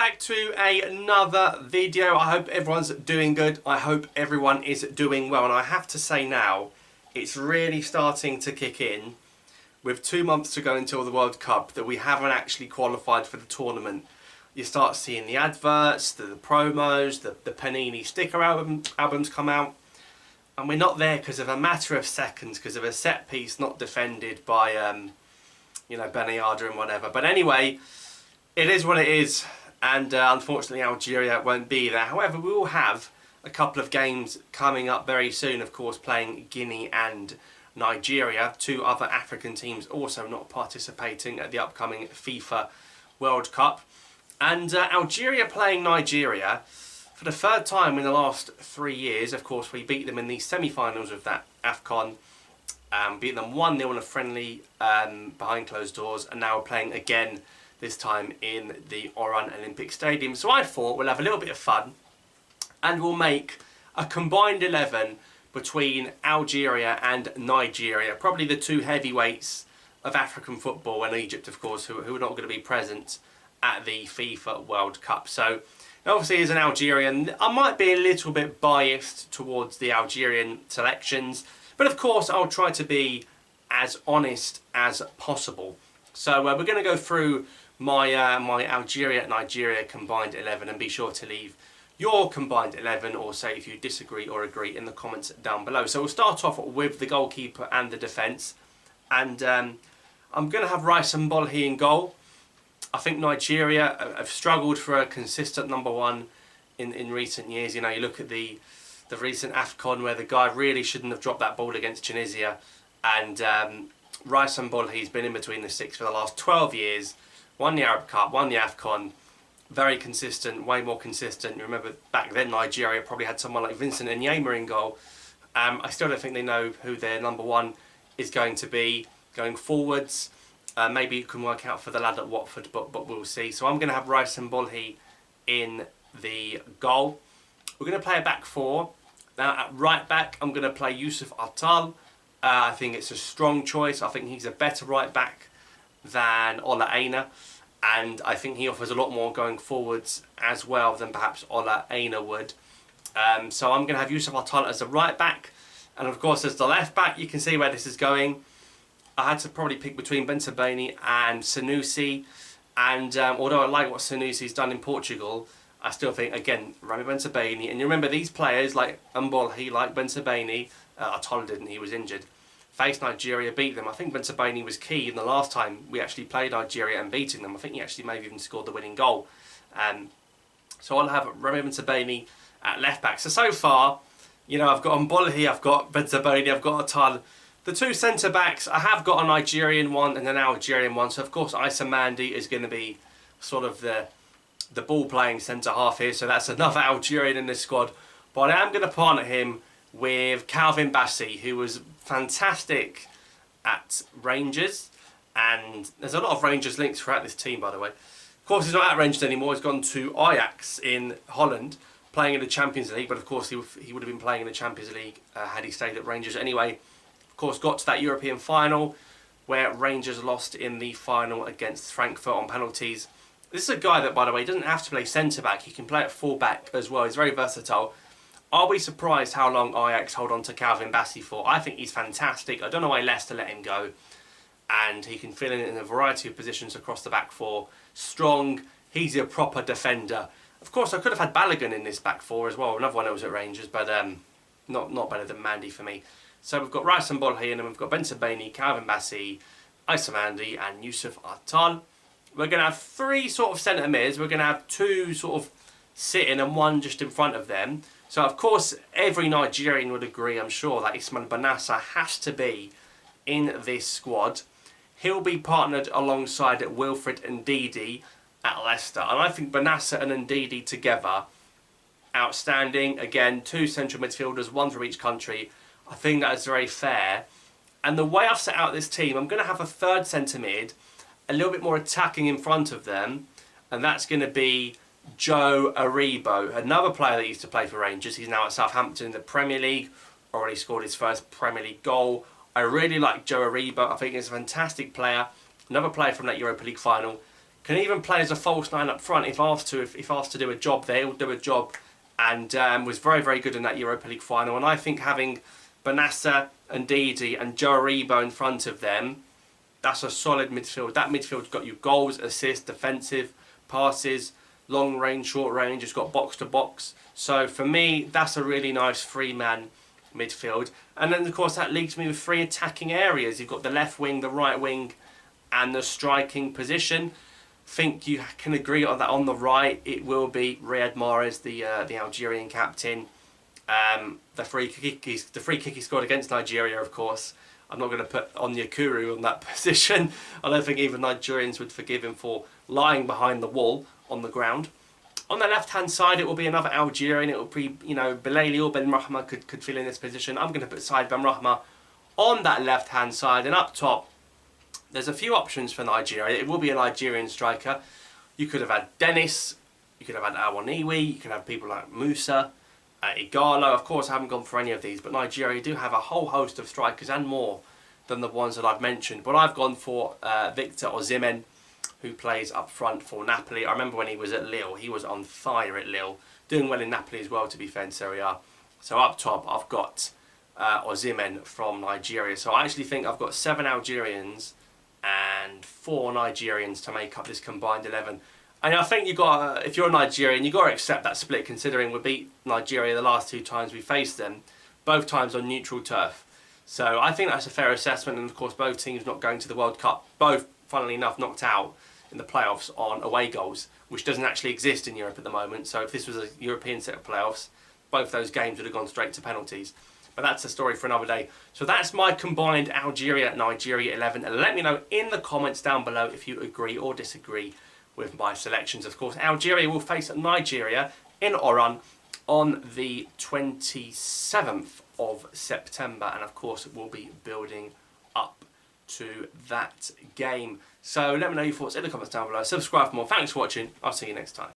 back to another video. I hope everyone's doing good. I hope everyone is doing well. And I have to say now, it's really starting to kick in with 2 months to go until the World Cup that we haven't actually qualified for the tournament. You start seeing the adverts, the promos, the Panini sticker albums come out. And we're not there because of a matter of seconds, because of a set piece not defended by, Ben Yada and whatever. But anyway, it is what it is. And unfortunately Algeria won't be there. However, we will have a couple of games coming up very soon, of course, playing Guinea and Nigeria. 2 other African teams also not participating at the upcoming FIFA World Cup. And Algeria playing Nigeria for the 3rd time in the last 3 years. Of course, we beat them in the semi-finals of that AFCON. Beat them 1-0 in a friendly behind closed doors. And now we're playing again, this time in the Oran Olympic Stadium. So I thought we'll have a little bit of fun and we'll make a combined 11 between Algeria and Nigeria. Probably the 2 heavyweights of African football, and Egypt, of course, who are not going to be present at the FIFA World Cup. So obviously, as an Algerian, I might be a little bit biased towards the Algerian selections, but of course I'll try to be as honest as possible. So we're going to go through my Algeria-Nigeria combined 11, and be sure to leave your combined 11, or say if you disagree or agree, in the comments down below. So we'll start off with the goalkeeper and the defence, and I'm going to have Rice and Bolhi in goal. I think Nigeria have struggled for a consistent number 1 in recent years. You know, you look at the recent AFCON where the guy really shouldn't have dropped that ball against Tunisia, and Rice and Bolhi's been in between the sticks for the last 12 years. Won the Arab Cup, won the AFCON. Very consistent, way more consistent. You remember back then Nigeria probably had someone like Vincent Nyema in goal. I still don't think they know who their number 1 is going to be going forwards. Maybe it can work out for the lad at Watford, but we'll see. So I'm going to have Rice and Bolhi in the goal. We're going to play a back 4. Now at right back, I'm going to play Yusuf Atal. I think it's a strong choice. I think he's a better right back than Ola Aina, and I think he offers a lot more going forwards as well than perhaps Ola Aina would. So I'm going to have Yusuf Atal as the right back, and of course as the left back, you can see where this is going. I had to probably pick between Bentabeni and Sanusi, and although I like what Sanusi's done in Portugal, I still think, again, Rami Bentabeni, and you remember these players like Mbolhi, like Bentabeni, Atal didn't, he was injured, faced Nigeria, beat them. I think Bentabeni was key in the last time we actually played Nigeria and beating them. I think he actually maybe even scored the winning goal. So I'll have Rami Bentabeni at left back. So far, you know, I've got Mbolhi, I've got Bentabeni, I've got Atal. The 2 centre backs, I have got a Nigerian one and an Algerian one. So of course Issa Mandi is going to be sort of the ball playing centre half here. So that's another Algerian in this squad. But I am going to partner him with Calvin Bassey, who was fantastic at Rangers, and there's a lot of Rangers links throughout this team, by the way. Of course, he's not at Rangers anymore. He's gone to Ajax in Holland, playing in the Champions League, but of course he would have been playing in the Champions League had he stayed at Rangers anyway. Of course, got to that European final where Rangers lost in the final against Frankfurt on penalties. This is a guy that, by the way, doesn't have to play centre-back. He can play at full-back as well. He's very versatile. I'll be surprised how long Ajax hold on to Calvin Bassey for. I think he's fantastic. I don't know why Leicester let him go. And he can fill in a variety of positions across the back 4. Strong. He's a proper defender. Of course, I could have had Balogun in this back 4 as well. Another one that was at Rangers, but not better than Mandy for me. So we've got Rice and Bolhi, and then we've got Bentabeni, Calvin Bassey, Issa Mandi, and Yusuf Atal. We're going to have 3 sort of centre mids. We're going to have 2 sort of sitting and 1 just in front of them. So of course every Nigerian would agree, I'm sure, that Ismail Benassa has to be in this squad. He'll be partnered alongside Wilfred Ndidi at Leicester, and I think Benassa and Ndidi together, outstanding. Again, 2 central midfielders, 1 from each country. I think that is very fair. And the way I've set out this team, I'm going to have a 3rd centre mid, a little bit more attacking in front of them, and that's going to be Joe Aribo, another player that used to play for Rangers. He's now at Southampton in the Premier League, already scored his first Premier League goal. I really like Joe Aribo. I think he's a fantastic player, another player from that Europa League final. Can even play as a false 9 up front if asked to. If asked to do a job there, he'll do a job. And was very, very good in that Europa League final. And I think having Benassa and Didi and Joe Aribo in front of them, that's a solid midfield. That midfield's got you goals, assists, defensive, passes, long range, short range. It's got box to box. So for me, that's a really nice 3-man midfield. And then of course that leaves me with 3 attacking areas. You've got the left wing, the right wing, and the striking position. Think you can agree on that. On the right, it will be Riyad Mahrez, the Algerian captain. The free kick he scored against Nigeria, of course. I'm not going to put Ait-Nouri on that position. I don't think even Nigerians would forgive him for lying behind the wall on the ground. On the left-hand side, it will be another Algerian. It will be, you know, Belaili or Ben Rahma could fill in this position. I'm going to put Said Ben Rahma on that left-hand side. And up top, there's a few options for Nigeria. It will be a Nigerian striker. You could have had Dennis. You could have had Ait-Nouri. You could have people like Musa, Igalo. Of course, I haven't gone for any of these, but Nigeria do have a whole host of strikers and more than the ones that I've mentioned. But I've gone for Victor Osimhen, who plays up front for Napoli. I remember when he was at Lille, he was on fire at Lille, doing well in Napoli as well, to be fair, in Serie A. So up top, I've got Osimhen from Nigeria. So I actually think I've got 7 Algerians and 4 Nigerians to make up this combined 11. And I think if you're a Nigerian, you've got to accept that split, considering we beat Nigeria the last 2 times we faced them, both times on neutral turf. So I think that's a fair assessment, and of course both teams not going to the World Cup, both, funnily enough, knocked out in the playoffs on away goals, which doesn't actually exist in Europe at the moment. So if this was a European set of playoffs, both those games would have gone straight to penalties. But that's a story for another day. So that's my combined Algeria-Nigeria 11. And let me know in the comments down below if you agree or disagree with my selections. Of course, Algeria will face Nigeria in Oran on the 27th of September. And of course, we'll be building up to that game. So let me know your thoughts in the comments down below. Subscribe for more. Thanks for watching. I'll see you next time.